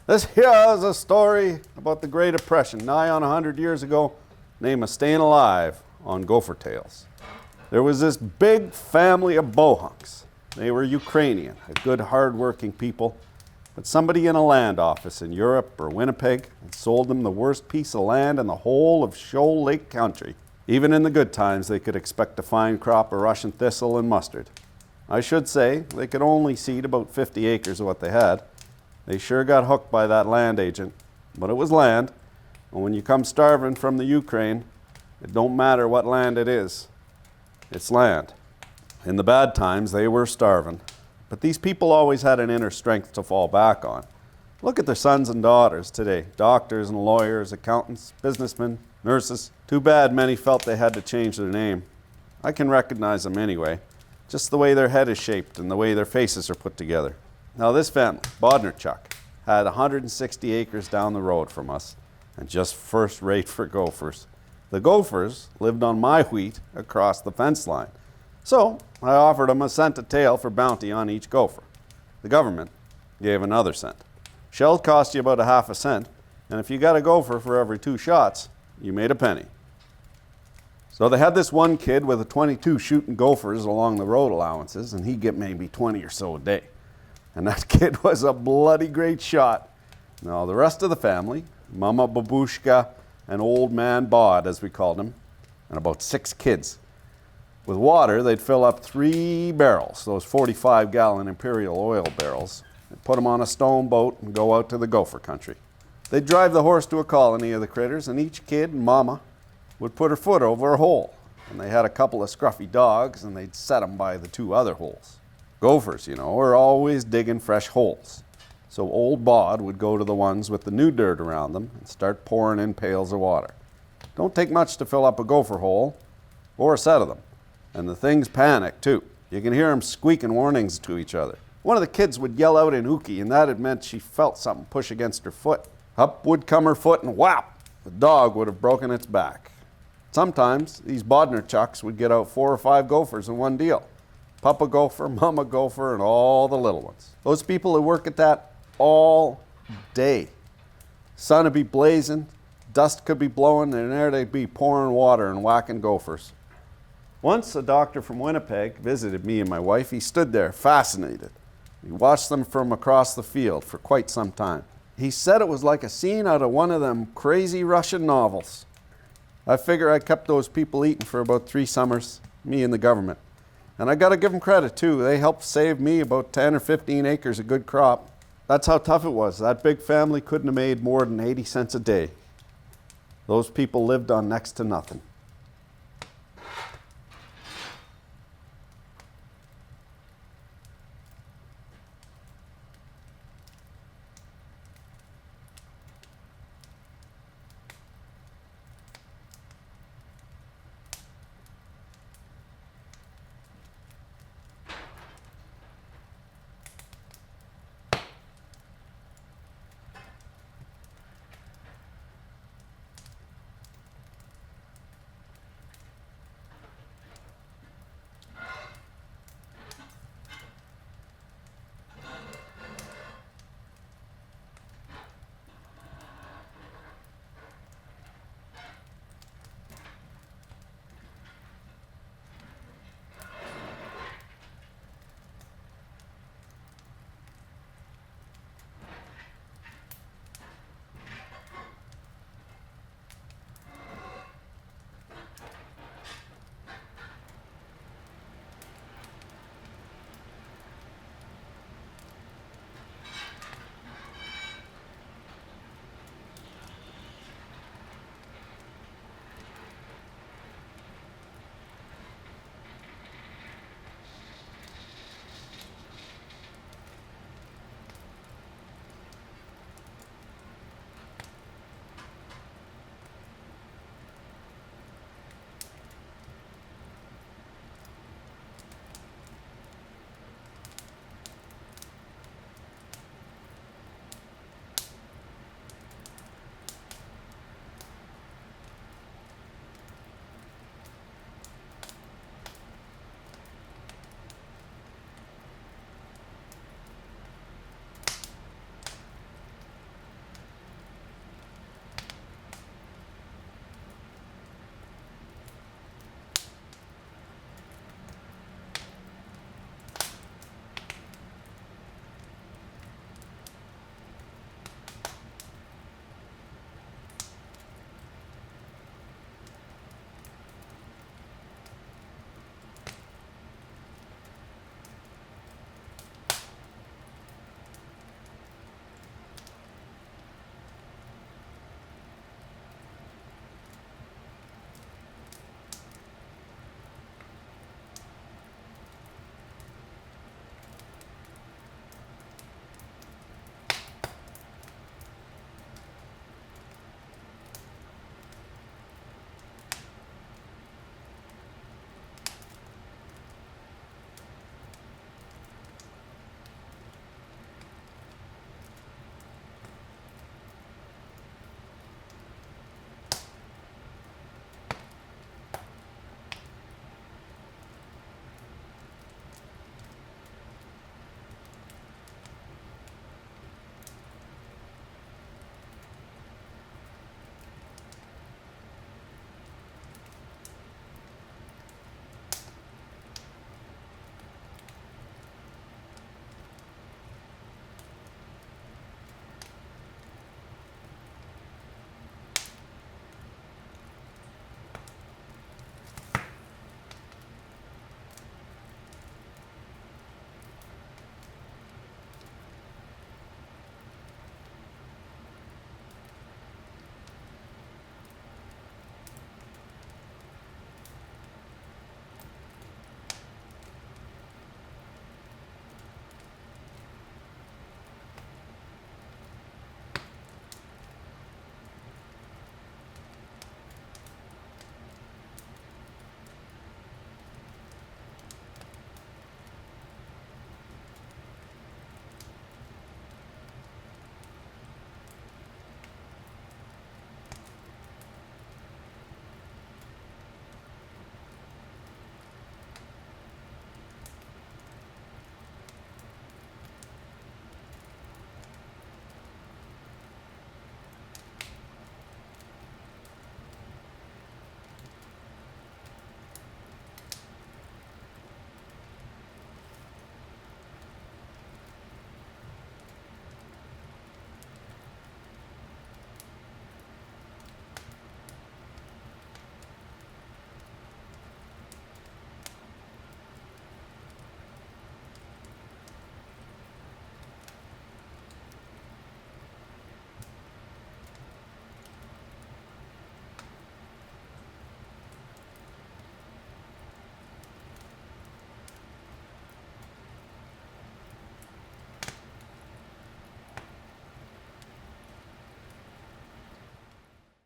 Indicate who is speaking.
Speaker 1: This here is a story about the Great Depression, nigh on 100 years ago, named a Staying Alive on Gopher Tales. There was this big family of bohunks. They were Ukrainian, a good, hard-working people, but somebody in a land office in Europe or Winnipeg had sold them the worst piece of land in the whole of Shoal Lake Country. Even in the good times, they could expect a fine crop of Russian thistle and mustard. I should say they could only seed about 50 acres of what they had. They sure got hooked by that land agent, but it was land, and when you come starving from the Ukraine, it don't matter what land it is. It's land. In the bad times, they were starving, but these people always had an inner strength to fall back on. Look at their sons and daughters today, doctors and lawyers, accountants, businessmen, nurses. Too bad many felt they had to change their name. I can recognize them anyway, just the way their head is shaped and the way their faces are put together. Now this family, Bodnerchuk, had 160 acres down the road from us, and just first rate for gophers. The gophers lived on my wheat across the fence line. So I offered them a cent a tail for bounty on each gopher. The government gave another cent. Shells cost you about a half a cent, and if you got a gopher for every 2 shots, you made a penny. So they had this one kid with a 22 shooting gophers along the road allowances, and he'd get maybe 20 or so a day. And that kid was a bloody great shot. Now the rest of the family, Mama Babushka and Old Man Bod, as we called him, and about 6 kids. With water, they'd fill up 3 barrels, those 45-gallon Imperial oil barrels. They'd put them on a stone boat and go out to the gopher country. They'd drive the horse to a colony of the critters, and each kid and mama would put her foot over a hole. And they had a couple of scruffy dogs, and they'd set them by the 2 other holes. Gophers, you know, are always digging fresh holes. So old Bod would go to the ones with the new dirt around them and start pouring in pails of water. Don't take much to fill up a gopher hole, or a set of them. And the things panic, too. You can hear them squeaking warnings to each other. One of the kids would yell out in Uki, and that had meant she felt something push against her foot. Up would come her foot, and whap! The dog would have broken its back. Sometimes these Bodnerchucks would get out 4 or 5 gophers in one deal. Papa gopher, mama gopher, and all the little ones. Those people who work at that all day. Sun would be blazing, dust could be blowing, and there they'd be pouring water and whacking gophers. Once a doctor from Winnipeg visited me and my wife. He stood there, fascinated. He watched them from across the field for quite some time. He said it was like a scene out of one of them crazy Russian novels. I figure I kept those people eating for about 3 summers, me and the government. And I got to give them credit too. They helped save me about 10 or 15 acres of good crop. That's how tough it was. That big family couldn't have made more than 80 cents a day. Those people lived on next to nothing.